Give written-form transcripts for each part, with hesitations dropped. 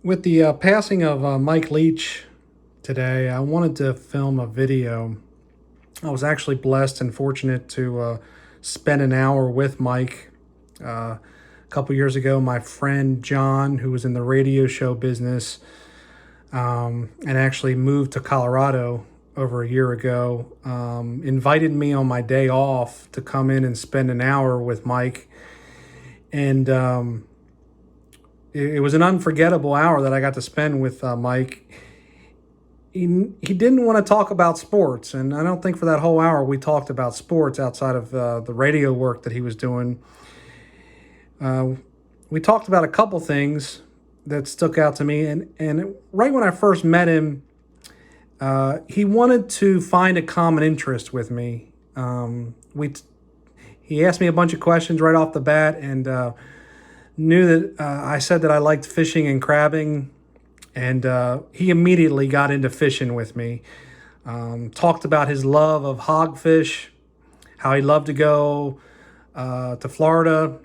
With the passing of Mike Leach today, I wanted to film a video. I was actually blessed and fortunate to spend an hour with Mike. A couple years ago, my friend John, who was in the radio show business and actually moved to Colorado over a year ago, invited me on my day off to come in and spend an hour with Mike. And it was an unforgettable hour that I got to spend with Mike. He didn't want to talk about sports, and I don't think for that whole hour we talked about sports outside of the radio work that he was doing. We talked about a couple things that stuck out to me, and right when I first met him, he wanted to find a common interest with me. He asked me a bunch of questions right off the bat, and knew that I said that I liked fishing and crabbing, and he immediately got into fishing with me. Talked about his love of hogfish, how he loved to go to Florida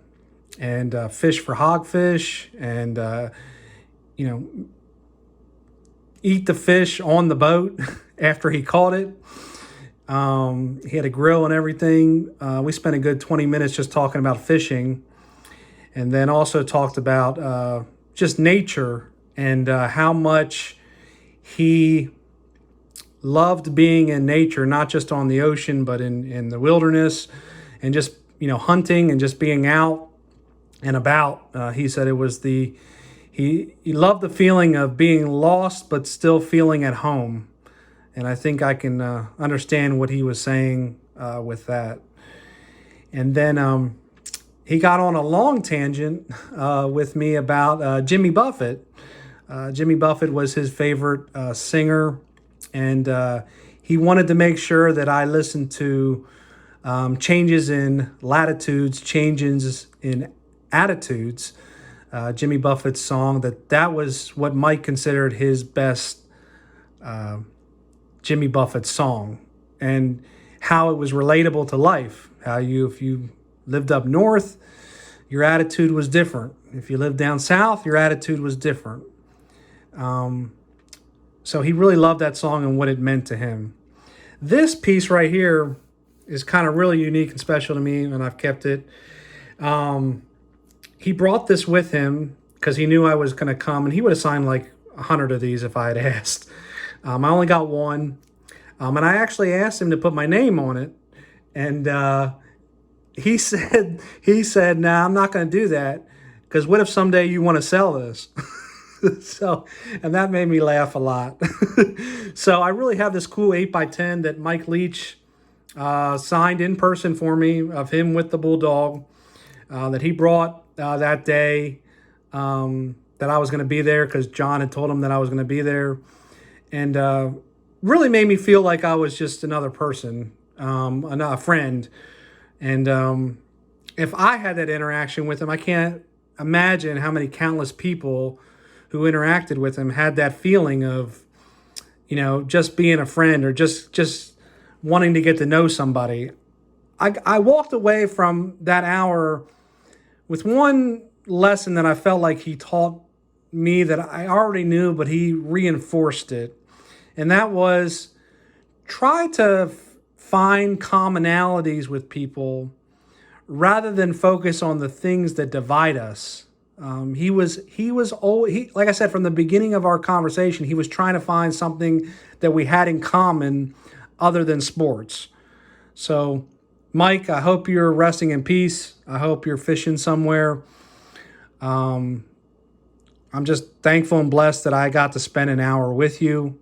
and fish for hogfish, and eat the fish on the boat after he caught it. He had a grill and everything. We spent a good 20 minutes just talking about fishing. And then also talked about just nature and how much he loved being in nature, not just on the ocean, but in the wilderness, and just, hunting and just being out and about. He said it was he loved the feeling of being lost, but still feeling at home. And I think I can understand what he was saying with that. And then he got on a long tangent with me about Jimmy Buffett. Jimmy Buffett was his favorite singer, and he wanted to make sure that I listened to changes in latitudes, changes in attitudes. Jimmy Buffett's song, that was what Mike considered his best Jimmy Buffett song, and how it was relatable to life. How if you lived up north, your attitude was different. If you lived down south, your attitude was different. So he really loved that song and what it meant to him. This piece right here is kind of really unique and special to me, and I've kept it. He brought this with him because he knew I was going to come, and he would have signed like 100 of these if I had asked. I only got one, and I actually asked him to put my name on it, and he said, "Nah, I'm not going to do that, because what if someday you want to sell this?" And that made me laugh a lot. So I really have this cool 8x10 that Mike Leach signed in person for me, of him with the bulldog, that he brought that day, that I was going to be there because John had told him that I was going to be there, and really made me feel like I was just another person, a friend. And if I had that interaction with him, I can't imagine how many countless people who interacted with him had that feeling of, just being a friend, or just wanting to get to know somebody. I walked away from that hour with one lesson that I felt like he taught me that I already knew, but he reinforced it. And that was, try to find commonalities with people rather than focus on the things that divide us. He was like I said, from the beginning of our conversation, he was trying to find something that we had in common other than sports. So, Mike, I hope you're resting in peace. I hope you're fishing somewhere. I'm just thankful and blessed that I got to spend an hour with you.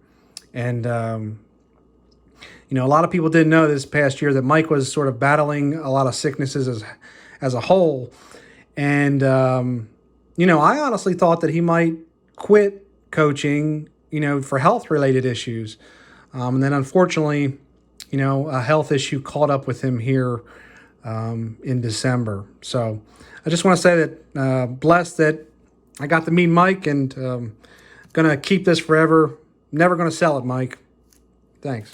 And a lot of people didn't know this past year that Mike was sort of battling a lot of sicknesses as a whole. And, I honestly thought that he might quit coaching, for health-related issues. And then unfortunately, a health issue caught up with him here in December. So I just want to say that blessed that I got to meet Mike, and going to keep this forever. Never going to sell it, Mike. Thanks.